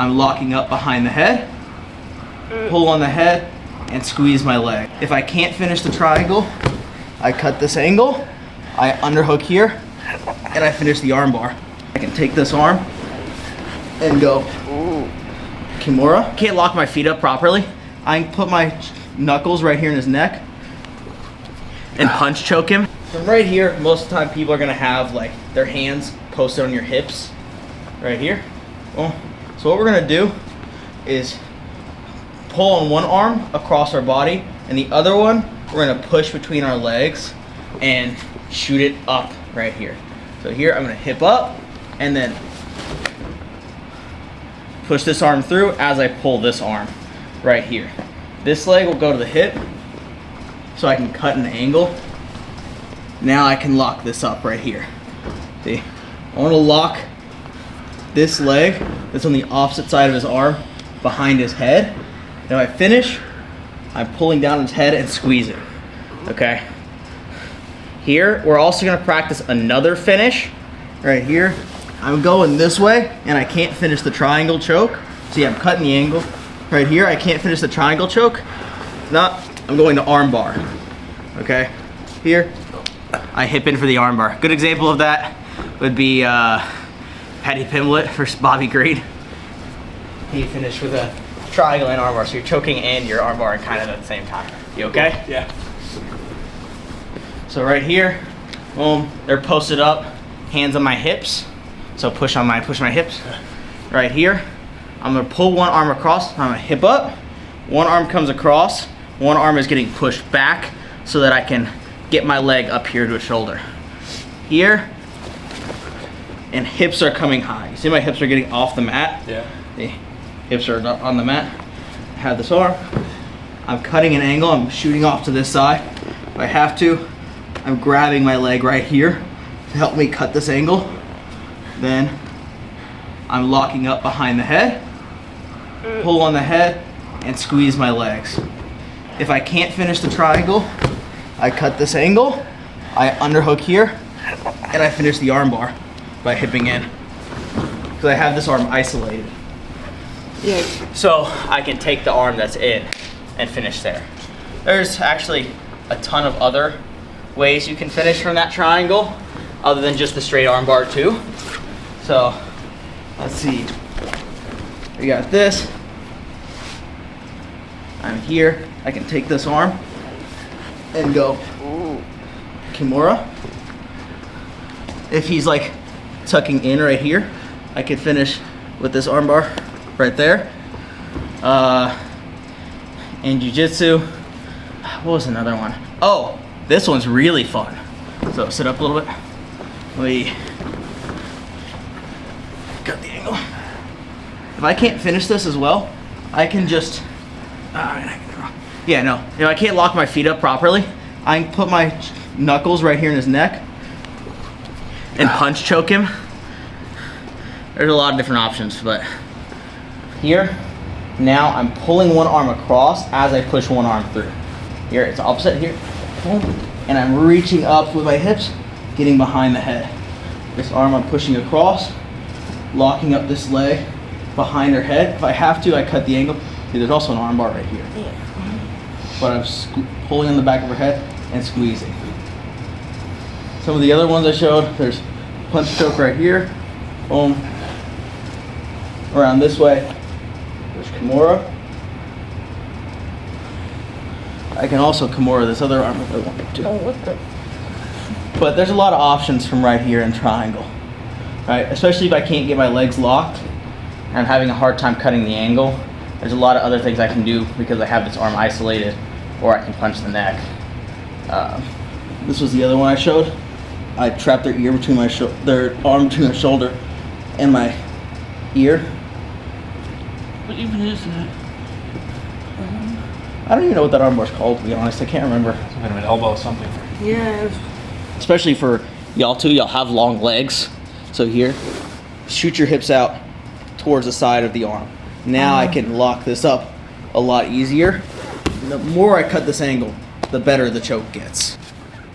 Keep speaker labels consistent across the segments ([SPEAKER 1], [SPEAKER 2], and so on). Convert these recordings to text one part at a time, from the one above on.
[SPEAKER 1] I'm locking up behind the head, pull on the head, and squeeze my leg. If I can't finish the triangle, I cut this angle, I underhook here, and I finish the arm bar. I can take this arm and go Kimura. Can't lock my feet up properly. I can put my knuckles right here in his neck and punch choke him. From right here, most of the time people are gonna have like their hands posted on your hips, right here. Well, so what we're gonna do is pull on one arm across our body, and the other one, we're gonna push between our legs and shoot it up right here. So here, I'm gonna hip up and then push this arm through as I pull this arm right here. This leg will go to the hip so I can cut an angle. Now I can lock this up right here. See, I wanna lock this leg that's on the opposite side of his arm behind his head. Now I finish, I'm pulling down his head and squeezing, okay? Here, we're also gonna practice another finish. Right here, I'm going this way and I can't finish the triangle choke. See, I'm cutting the angle. Right here, I can't finish the triangle choke. I'm going to arm bar, okay? Here, I hip in for the arm bar. Good example of that would be Paddy Pimblett versus Bobby Green. He finished with a triangle and arm bar, so you're choking and you're arm barring kind of at the same time. You okay?
[SPEAKER 2] Yeah.
[SPEAKER 1] So right here, boom, they're posted up, hands on my hips. So push my hips. Right here, I'm gonna pull one arm across, I'm gonna hip up, one arm comes across, one arm is getting pushed back so that I can get my leg up here to a shoulder. Here, and hips are coming high. You see my hips are getting off the mat?
[SPEAKER 2] Yeah.
[SPEAKER 1] The hips are on the mat. I have this arm. I'm cutting an angle, I'm shooting off to this side. If I have to, I'm grabbing my leg right here to help me cut this angle. Then I'm locking up behind the head, pull on the head, and squeeze my legs. If I can't finish the triangle, I cut this angle, I underhook here, and I finish the arm bar by hipping in. Because I have this arm isolated.
[SPEAKER 3] Yeah.
[SPEAKER 1] So I can take the arm that's in and finish there. There's actually a ton of other ways you can finish from that triangle other than just the straight arm bar too. So let's see. We got this. I'm here. I can take this arm and go Kimura. If he's like tucking in right here, I could finish with this arm bar right there. In jiu-jitsu, what was another one? Oh, this one's really fun. So sit up a little bit. We cut the angle. If I can't finish this as well, I can just, yeah, no. If I can't lock my feet up properly, I can put my knuckles right here in his neck and punch choke him. There's a lot of different options, but here, now I'm pulling one arm across as I push one arm through. Here, it's opposite here, boom, and I'm reaching up with my hips, getting behind the head. This arm I'm pushing across, locking up this leg behind her head. If I have to, I cut the angle. See, there's also an arm bar right here. But I'm pulling on the back of her head and squeezing. Some of the other ones I showed, there's punch choke right here, boom, around this way. There's Kimura. I can also Kimura this other arm if I want to.
[SPEAKER 3] Oh, what the?
[SPEAKER 1] But there's a lot of options from right here in triangle, right? Especially if I can't get my legs locked and I'm having a hard time cutting the angle. There's a lot of other things I can do because I have this arm isolated, or I can punch the neck. This was the other one I showed. I trapped their ear between their arm between their shoulder and my ear.
[SPEAKER 3] What even is that?
[SPEAKER 1] I don't even know what that arm bar's called, to be honest. I can't remember.
[SPEAKER 2] Some kind of an elbow or something.
[SPEAKER 3] Yeah.
[SPEAKER 1] Especially for y'all too, y'all have long legs. So here, shoot your hips out towards the side of the arm. Now I can lock this up a lot easier. The more I cut this angle, the better the choke gets.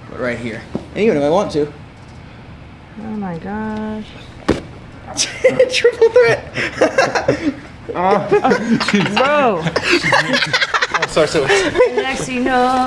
[SPEAKER 1] But right here. And even if I want to.
[SPEAKER 3] Oh my gosh.
[SPEAKER 1] Triple threat.
[SPEAKER 3] Bro.
[SPEAKER 2] Sorry, so.
[SPEAKER 3] Lexi, no.